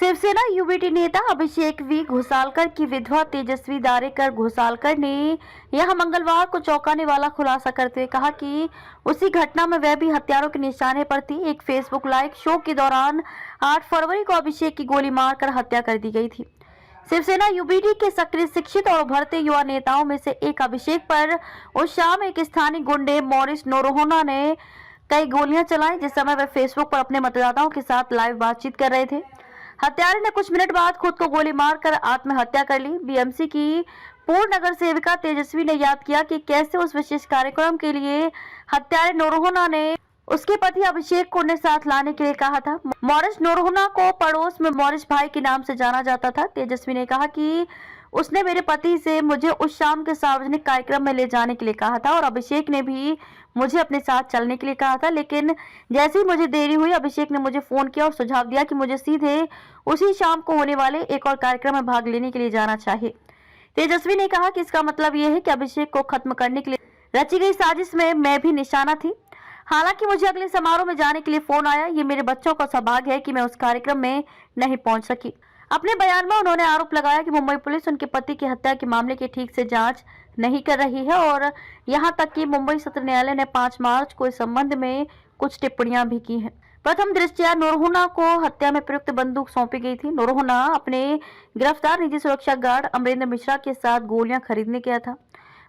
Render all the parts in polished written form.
Shiv Sena UBT नेता अभिषेक we Ghosalkar की विधवा तेजस्वी दारेकर घोसालकर ने यहां मंगलवार को चौंकाने वाला खुलासा करते हुए कहा कि उसी घटना में वह भी हत्यारों के निशाने पर थी। एक फेसबुक लाइव शो के दौरान 8 फरवरी को अभिषेक की गोली मारकर हत्या कर दी गई थी। शिवसेना यूबीटी के सक्रिय, शिक्षित और उभरते युवा नेताओं में से एक अभिषेक पर उस शाम एक स्थानीय गुंडे मॉरिस नोरोहोना ने कई गोलियां चलाई, जिस समय वह फेसबुक पर अपने मतदाताओं के साथ लाइव बातचीत कर रहे थे। हत्यारे ने कुछ मिनट बाद खुद को गोली मारकर आत्महत्या कर ली। बीएमसी की पूर्व नगर सेविका तेजस्वी ने याद किया कि कैसे उस विशेष कार्यक्रम के लिए हत्यारे नोरोहोना ने उसके पति अभिषेक को उन्हें साथ लाने के लिए कहा था। मॉरिस नोरोहोना को पड़ोस में मॉरिस भाई के नाम से जाना जाता था। तेजस्वी ने कहा कि उसने मेरे पति से मुझे उस शाम के सार्वजनिक कार्यक्रम में ले जाने के लिए कहा था और अभिषेक ने भी मुझे अपने साथ चलने के लिए कहा था, लेकिन जैसे ही मुझे देरी हुई अभिषेक ने मुझे फोन किया और सुझाव दिया कि मुझे सीधे उसी शाम को होने वाले एक और कार्यक्रम में भाग लेने के लिए जाना चाहिए। तेजस्वी ने कहा कि इसका मतलब यह है कि अभिषेक को खत्म करने के लिए रची गई साजिश में मैं भी निशाना थी। हालांकि मुझे अगले समारोह में जाने के लिए फोन आया। ये मेरे बच्चों का सौभाग्य है कि मैं उस कार्यक्रम में नहीं पहुंच सकी। अपने बयान में उन्होंने आरोप लगाया कि मुंबई पुलिस उनके पति की हत्या के मामले की ठीक से जांच नहीं कर रही है और यहां तक कि मुंबई सत्र न्यायालय ने 5 मार्च को इस संबंध में कुछ टिप्पणियां भी की हैं। प्रथम दृष्टया नोरोहोना को हत्या में प्रयुक्त बंदूक सौंपी गई थी। नोरोहोना अपने गिरफ्तार निजी सुरक्षा गार्ड अमरेंद्र मिश्रा के साथ गोलियां खरीदने गया था।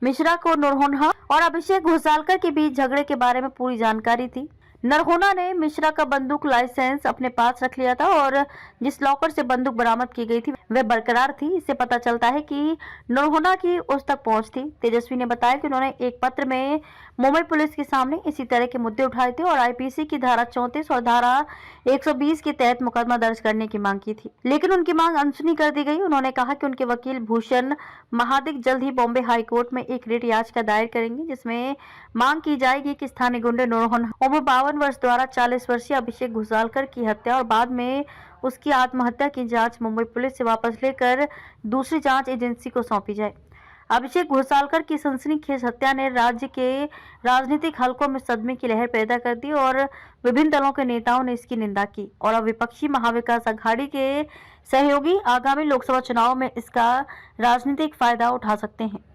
मिश्रा को नोरोहोना और अभिषेक घोसालकर के बीच झगड़े के बारे में पूरी जानकारी थी। नरहोना ने मिश्रा का बंदूक लाइसेंस अपने पास रख लिया था और जिस लॉकर से बंदूक बरामद की गई थी वह बरकरार थी। इससे पता चलता है कि नरहोना की उस तक पहुंच थी। तेजस्वी ने बताया कि उन्होंने एक पत्र में मुंबई पुलिस के सामने इसी तरह के मुद्दे उठाए थे और आईपीसी की धारा 34 और धारा 120 के तहत मुकदमा दर्ज करने की मांग की थी, लेकिन उनकी मांग अनसुनी कर दी गई। उन्होंने कहा कि उनके वकील भूषण महादिक जल्द ही बॉम्बे हाई कोर्ट में एक रिट याचिका दायर करेंगे, जिसमें मांग की जाएगी कि स्थानीय गुंडे नोरोहोना उम्र 52 वर्ष द्वारा 40 वर्षीय अभिषेक घोसालकर की हत्या और बाद में उसकी आत्महत्या की जांच मुंबई पुलिस से वापस लेकर दूसरी जांच एजेंसी को सौंपी जाए। अभिषेक घोसालकर की सनसनीखेज हत्या ने राज्य के राजनीतिक हलकों में सदमे की लहर पैदा कर दी और विभिन्न दलों के नेताओं ने इसकी निंदा की और अब विपक्षी महाविकास अघाड़ी के सहयोगी आगामी लोकसभा चुनाव में इसका राजनीतिक फायदा उठा सकते हैं।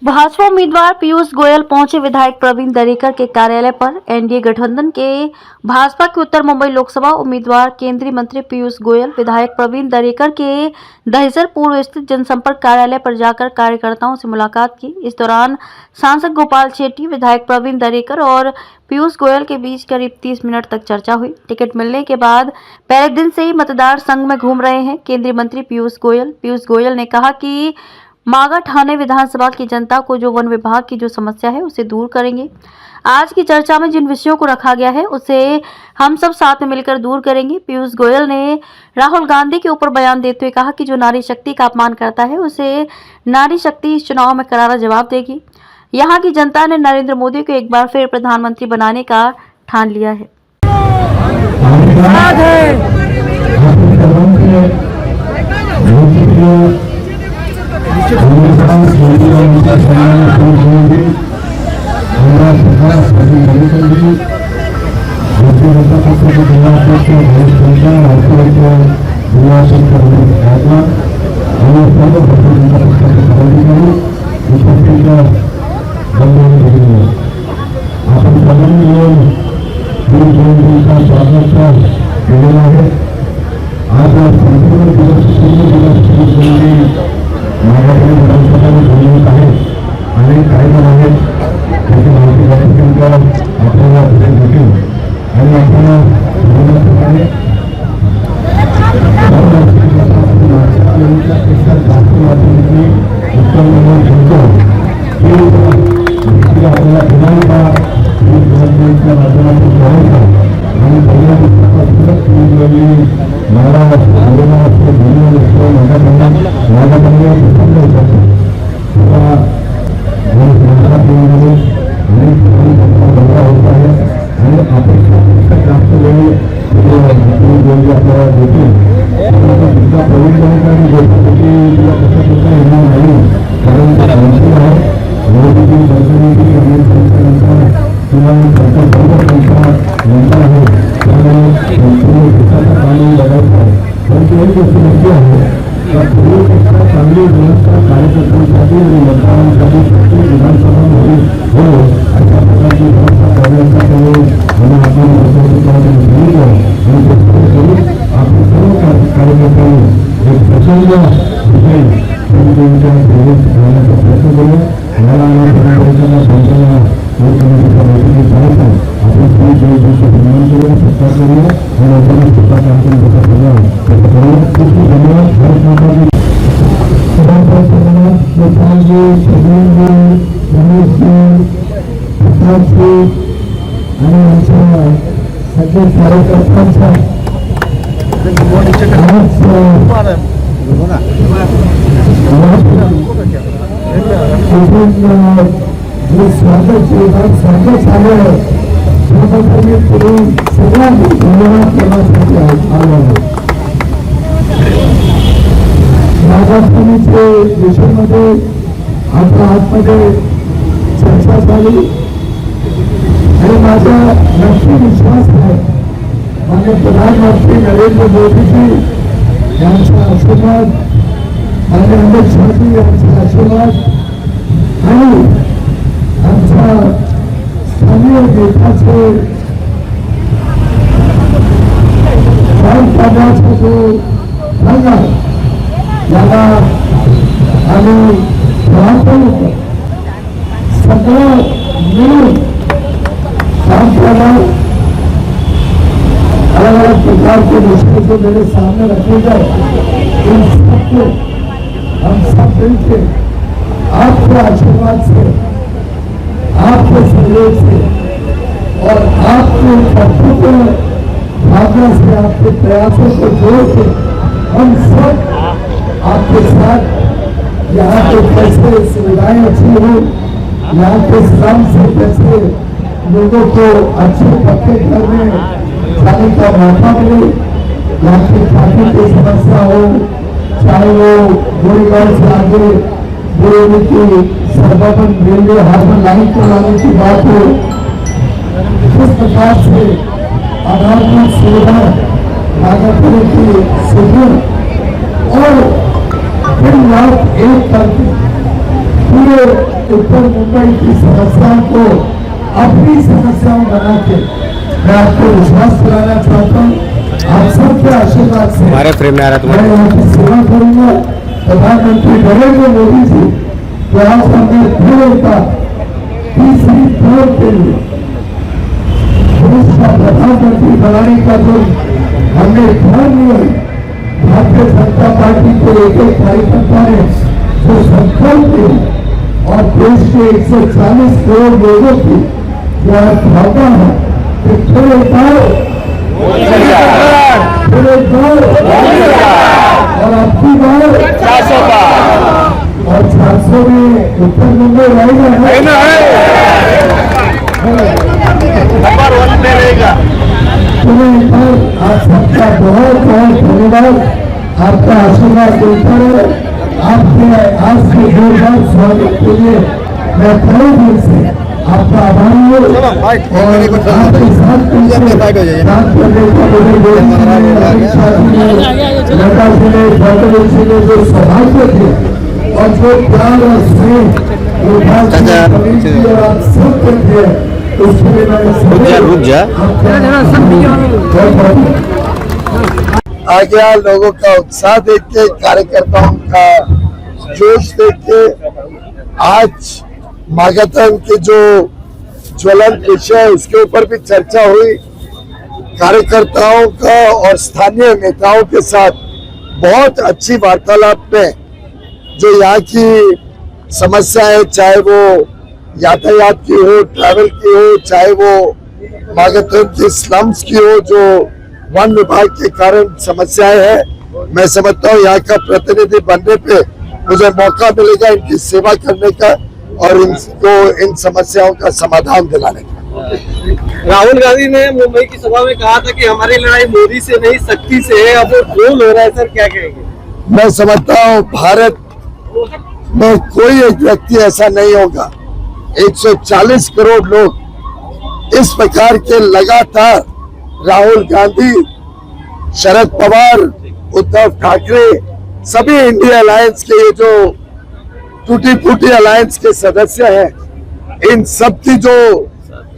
भाजपा उम्मीदवार पीयूष गोयल पहुंचे विधायक प्रवीण दरेकर के कार्यालय पर। एनडीए गठबंधन के भाजपा के उत्तर मुंबई लोकसभा उम्मीदवार केंद्रीय मंत्री पीयूष गोयल विधायक प्रवीण दरेकर के दहिसर पूर्व स्थित जनसंपर्क कार्यालय पर जाकर कार्यकर्ताओं से मुलाकात की। इस दौरान सांसद गोपाल शेट्टी, विधायक प्रवीण दरेकर और पीयूष गोयल के बीच करीब 30 मिनट तक चर्चा हुई। टिकट मिलने के बाद पहले दिन से ही मतदार संघ में घूम रहे हैं केंद्रीय मंत्री पीयूष गोयल ने कहा कि मागा ठाणे विधानसभा की जनता को जो वन विभाग की जो समस्या है उसे दूर करेंगे। आज की चर्चा में जिन विषयों को रखा गया है उसे हम सब साथ में मिलकर दूर करेंगे। पीयूष गोयल ने राहुल गांधी के ऊपर बयान देते हुए कहा कि जो नारी शक्ति का अपमान करता है उसे नारी शक्ति इस चुनाव में करारा जवाब देगी। यहाँ की जनता ने नरेंद्र मोदी को एक बार फिर प्रधानमंत्री बनाने का ठान लिया है। प्रवीण महाराष्ट्राचे देशामध्ये आपल्या आतमध्ये चर्चा झाली आणि माझा नक्की विश्वास आहे माननीय प्रधानमंत्री नरेंद्र मोदीजी यांचा आशीर्वाद, माननीय अमित शाहजी यांचा आशीर्वाद आणि आमच्या स्थानीय नेत्याचे काम करण्याचा जो रंग आहे याला आम्ही पाहतो सगळं मिळून काम करणार। अलग अलग प्रकार के मुश्किल जो मेरे सामने रखे गए इन सबको हम सब मिलकर आपके आशीर्वाद से, आपके सहयोग से और आपके कर्तव्य भावना से, आपके प्रयासों को जोड़ के हम सब आपके साथ यहाँ पे कैसे सुविधाएं अच्छी हो, यहाँ के श्रम से कैसे लोगों को अच्छे पक्के घर में जाने का मौका मिले, यहाँ की ट्रैफिक की समस्या हो, चाहे वो गोरेगांव से आगे बोरेली की सरबन रेलवे हार्बर लाइन को लाने की बात हो, किस प्रकार से आधारभूत सुविधा नागरपुर की सुविधा और दिन रात एक करके पूरे उत्तर मुंबई की समस्याओं को अपनी समस्याओं बना के मैं आपको विश्वास दिलाना चाहता हूँ। आप सबके आशीर्वाद से हमारे फ्रेम में आ रहा मैं यहाँ की सेवा करूंगा। प्रधानमंत्री नरेंद्र मोदी जी तो आज हमने फिर एक बार तीसरी दौर के लिए देश का प्रधानमंत्री बनाने का जो हमने ध्यान लिया है, भारतीय जनता पार्टी के एक एक कार्यकर्ता ने जो संकल्प लिया और देश के 140 करोड़ लोगों की जो भावना है कि फिर एक बार और आपकी बार 400 और 400 में उत्तर मुंबई रहेगा नंबर 1 में रहेगा। आप सबका बहुत बहुत धन्यवाद। आपका आशीर्वाद देता रहे। आपके आज के जोरदार स्वागत के लिए मैं तहे दिल से आपका आभारी हूँ और आपके साथ बात करने का मुझे नड्डा जी ने, फडणवीस जी ने जो सौभाग्य थे और जो प्यार और स्नेह और आप सब थे उसके लिए रुक जा आगे लोगों का उत्साह देख के, कार्यकर्ताओं का जोश देख के आज मागाथन के जो ज्वलंत विषय है उसके ऊपर भी चर्चा हुई। कार्यकर्ताओं का और स्थानीय नेताओं के साथ बहुत अच्छी वार्तालाप में जो यहाँ की समस्याएं, चाहे वो यातायात की हो, ट्रैवल की हो, चाहे वो मागाथन के स्लम्स की हो, जो वन विभाग के कारण समस्याएं हैं, मैं समझता हूँ यहाँ का प्रतिनिधि बनने पे मुझे मौका मिलेगा इनकी सेवा करने का और इनको इन समस्याओं का समाधान दिलाने का। राहुल गांधी ने मुंबई की सभा में कहा था कि हमारी लड़ाई मोदी से नहीं शक्ति से है, अब वो ड्रोन हो रहा है सर, क्या कहेंगे? मैं समझता हूँ भारत में कोई एक व्यक्ति ऐसा नहीं होगा, 140 करोड़ लोग इस प्रकार के लगातार राहुल गांधी, शरद पवार, उद्धव ठाकरे, सभी इंडिया अलायंस के ये जो टूटी फूटी अलायंस के सदस्य हैं, इन सब की जो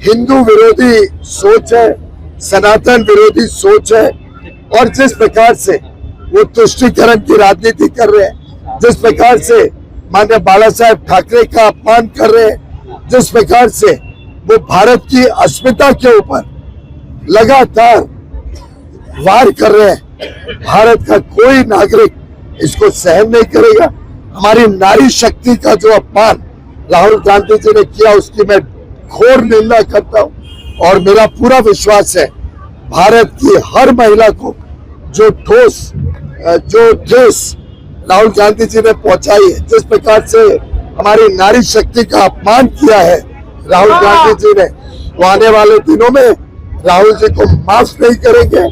हिंदू विरोधी सोच है, सनातन विरोधी सोच है और जिस प्रकार से वो तुष्टीकरण की राजनीति कर रहे हैं, जिस प्रकार से माननीय बाला साहेब ठाकरे का अपमान कर रहे हैं, जिस प्रकार से वो भारत की अस्मिता के ऊपर लगातार वार कर रहे हैं, भारत का कोई नागरिक इसको सहन नहीं करेगा। हमारी नारी शक्ति का जो अपमान राहुल गांधी जी ने किया उसकी मैं घोर निंदा करता हूं और मेरा पूरा विश्वास है भारत की हर महिला को जो ठेस राहुल गांधी जी ने पहुंचाई है, जिस प्रकार से हमारी नारी शक्ति का अपमान किया है राहुल गांधी जी ने, वो आने वाले दिनों में राहुल जी को माफ नहीं करेंगे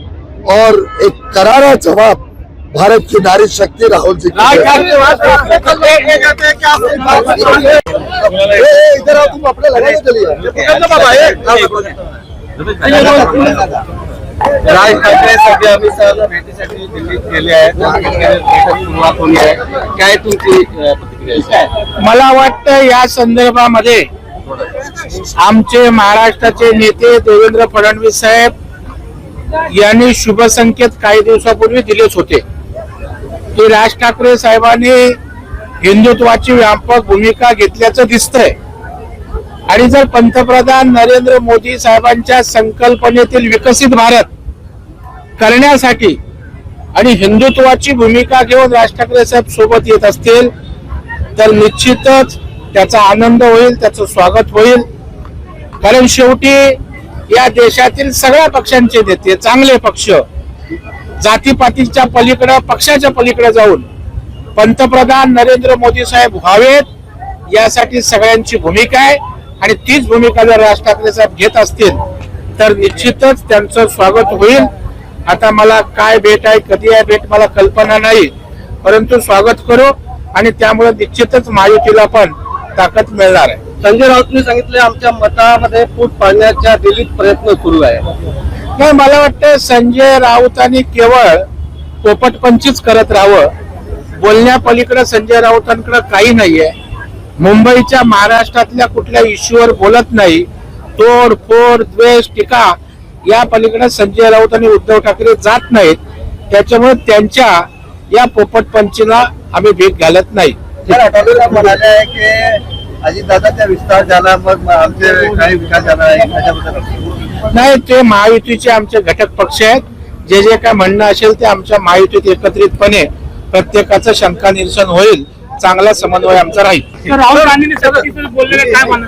और एक करारा जवाब भारत की नारी शक्ति राहुल जी को इधर आओ, तुम अपने लगाने के लिए राज ठाकरे सध्या आम्ही सर भेटीसाठी दिल्लीत गेले आहेत आणि सुरुवात होली आहे. काय तुमची प्रतिक्रिया आहे? मला वाटतं या संदर्भामध्ये आमचे महाराष्ट्राचे नेते देवेंद्र फडणवीस साहेब यांनी शुभ संकेत काही दिवसापूर्वी दिलेच होते की राज ठाकरे साहेबांनी हिंदुत्वाची व्यापक भूमिका घेतल्याचं दिसतंय आणि जर पंतप्रधान नरेंद्र मोदी साहेबांच्या संकल्पनेतील विकसित भारत करण्यासाठी आणि हिंदुत्वाची भूमिका घेऊन राज ठाकरे साहेब सोबत येत असतील तर निश्चितच त्याचा आनंद होईल, त्याचं स्वागत होईल. कारण शेवटी या देशातील सगळ्या पक्षांचे नेते, चांगले पक्ष, जातीपातीच्या पलीकडे, पक्षाच्या पलीकडे जाऊन पंतप्रधान नरेंद्र मोदी साहेब व्हावेत यासाठी सगळ्यांची भूमिका आहे आणि तीच भूमिका जर राज ठाकरे साहेब घेत असतील तर निश्चितच त्यांचं स्वागत होईल. आता मला काय भेट आहे, कधी आहे भेट, मला कल्पना नाही, परंतु स्वागत करू आणि त्यामुळे निश्चितच महायुतीला पण ताकद मिळणार आहे. संजय राऊतने सांगितले आमच्या मतामध्ये फूट पाडण्याचा दिल्लीत प्रयत्न सुरू आहे. नाही, मला वाटतं संजय राऊतांनी केवळ पोपटपंचीच करत राहावं. बोलण्यापलीकडे संजय राऊतांकडे काही नाहीये. मुंबईच्या महाराष्ट्रातल्या कुठल्या इश्यूवर बोलत नाही. तोडफोड, द्वेष, टीका या पलीकडे संजय राऊत आणि उद्धव ठाकरे जात नाहीत. त्याच्यामुळे त्यांच्या या पोपटपंचीला आम्ही भीक घालत नाही. आठवले म्हणाले आहे की अजितदादाचा विस्तार झाला मग आमचे काही विकास झाला आहे त्याच्याबद्दल नाही, ते महायुतीचे आमचे घटक पक्ष आहेत. जे जे काय म्हणणं असेल ते आमच्या महायुतीत एकत्रितपणे प्रत्येकाचं शंका निरसन होईल, चांगला समन्वय आमचा राहील. राहुल गांधींनी सक्तीसोबत बोललेलं काय म्हणा?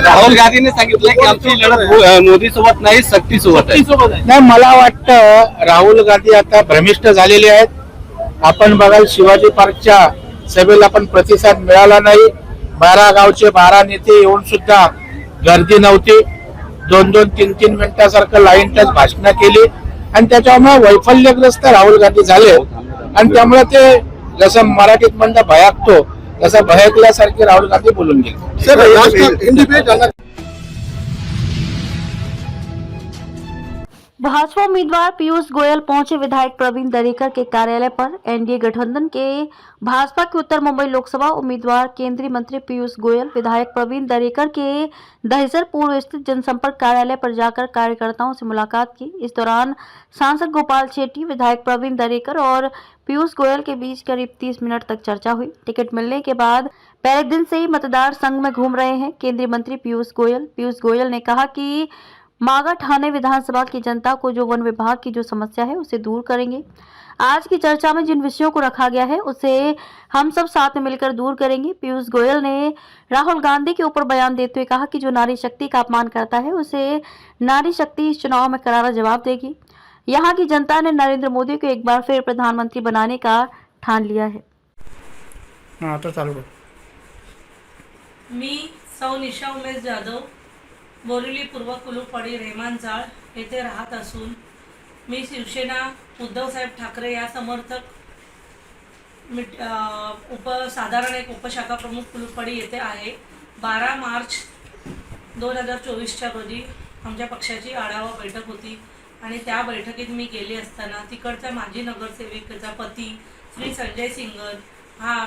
राहुल गांधीने सांगितलं की आमची लढत मोदी सोबत नाही, सक्ती सोबत आहे. नाही, मला वाटतं राहुल गांधी आता भ्रमिष्ट झालेले आहेत. आपण बघाल शिवाजी पार्कच्या सभेला पण प्रतिसाद मिळाला नाही. 12 गावचे 12 नेते येऊन सुद्धा गर्दी नव्हती. 2-2, 3-3 मिनिटासारखं लाईन टच भाषणं केली आणि त्याच्यामुळे वैफल्यग्रस्त राहुल गांधी झाले आणि त्यामुळे ते जसं मराठीत म्हणता भयाकतो तसं भयकल्यासारखे राहुल गांधी बोलून गेले. भाजपा उम्मीदवार पीयूष गोयल पहुंचे विधायक प्रवीण दरेकर के कार्यालय पर। एनडीए गठबंधन के भाजपा के उत्तर मुंबई लोकसभा उम्मीदवार केंद्रीय मंत्री पीयूष गोयल विधायक प्रवीण दरेकर के दहिसर पूर्व स्थित जनसंपर्क कार्यालय पर जाकर कार्यकर्ताओं से मुलाकात की। इस दौरान सांसद गोपाल शेट्टी, विधायक प्रवीण दरेकर और पीयूष गोयल के बीच करीब 30 मिनट तक चर्चा हुई। टिकट मिलने के बाद पहले दिन से ही मतदार संघ में घूम रहे हैं केंद्रीय मंत्री पीयूष गोयल ने कहा कि मागा ठाणे विधानसभा की जनता को जो वन विभाग की जो समस्या है उसे दूर करेंगे। आज की चर्चा में जिन विषयों को रखा गया है उसे हम सब साथ में मिलकर दूर करेंगे। पीयूष गोयल ने राहुल गांधी के ऊपर बयान देते हुए कहा कि जो नारी शक्ति का अपमान करता है उसे नारी शक्ति इस चुनाव में करारा जवाब देगी। यहाँ की जनता ने नरेंद्र मोदी को एक बार फिर प्रधानमंत्री बनाने का ठान लिया है। आता चालू कर. मी सौ निशा उमेश जाधव, बोरिवली पूर्व कुलूपवाडी रेहमान चाळ येथे राहत असून मी शिवसेना उद्धवसाहेब ठाकरे या समर्थक साधारण एक उपशाखा प्रमुख कुलूपवाडी येथे आहे। 12 मार्च 2024च्या रोजी आमच्या पक्षाची आढावा बैठक होती आणि त्या बैठकीत मी गेले असताना तिकडचा माजी नगरसेवकाचा पती श्री संजय सिंगर हा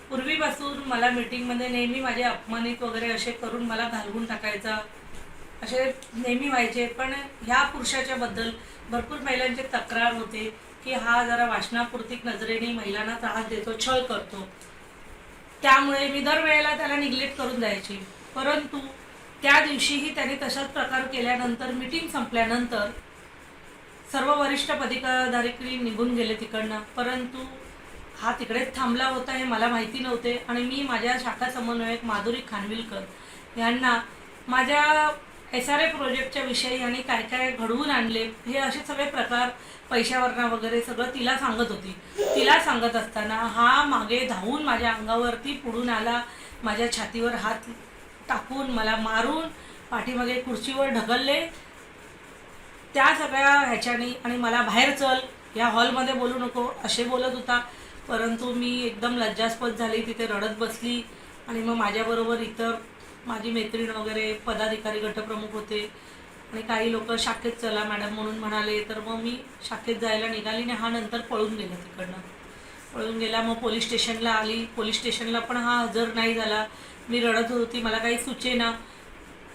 पूर्वीपासून मला मीटिंगमध्ये नेहमी माझे अपमानित वगैरे असे करून मला घालवून टाकायचा, असे नेहमी व्हायचे, पण ह्या पुरुषाच्या बद्दल भरपूर महिलांची तक्रार होते की हा जरा वाचनापूर्तिक नजरेने महिलांना त्रास देतो, छळ करतो. त्यामुळे मी दरवेळेला त्याला निग्लेक्ट करून द्यायची. परंतु त्या दिवशीही त्याने तशाच प्रकार केल्यानंतर मीटिंग संपल्यानंतर सर्व वरिष्ठ पदाधिकारी निघून गेले तिकडनं. परंतु हा तिकडेच थांबला होता हे मला माहिती नव्हते आणि मी माझ्या शाखा समन्वयक माधुरी खानविलकर यांना माझ्या SRA प्रोजेक्टच्या विषयी आणि काय काय घडवून आणले हे असे सगळे प्रकार पैशावरनं वगैरे सगळं तिला सांगत होती. तिला सांगत असताना हा मागे धावून माझ्या अंगावरती पुढून आला, माझ्या छातीवर हात टाकून मला मारून पाठीमागे खुर्चीवर ढकलले. त्या सगळ्या ह्याच्याने आणि मला बाहेर चल, या हॉलमध्ये बोलू नको असे बोलत होता. परंतु मी एकदम लज्जास्पद झाली, तिथे रडत बसली आणि मग माझ्याबरोबर इतर माझी मैत्रीण वगैरे पदाधिकारी गटप्रमुख होते आणि काही लोक शाखेत चला मॅडम म्हणून म्हणाले. तर मग मी शाखेत जायला निघाली आणि हा नंतर पळून गेला, तिकडनं पळून गेला. मग पोलीस स्टेशनला आली, पोलीस स्टेशनला पण हा हजर नाही झाला. मी रडत होती, मला काही सुचेना.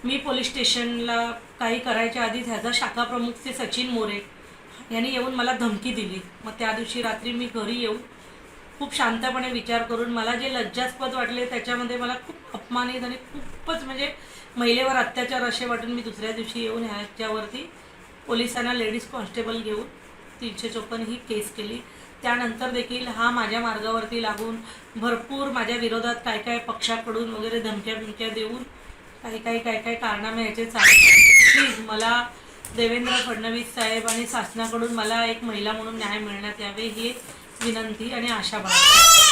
मी पोलीस स्टेशनला काही करायच्या आधीच ह्याचा शाखा प्रमुख ते सचिन मोरे यांनी येऊन मला धमकी दिली. मग त्या दिवशी रात्री मी घरी येऊन खूप शांतपणे विचार करून मला जे लज्जास्पद वाटले त्याच्यामध्ये मला खूप अपमानित आणि खूपच म्हणजे महिलेवर अत्याचार असे वाटून मी दुसऱ्या दिवशी येऊन ह्याच्यावरती पोलिसांना लेडीज कॉन्स्टेबल घेऊन 354 ही केस केली. त्यानंतर देखील हा माझ्या मार्गावरती लागून भरपूर माझ्या विरोधात काय काय पक्षाकडून वगैरे धमक्या देऊन काय काय कारनामे ह्याचे चालू. प्लीज मला देवेंद्र फडणवीस साहेब आणि शासनाकडून मला एक महिला म्हणून न्याय मिळण्यात यावे ही विनंती आणि आशा बाळगते.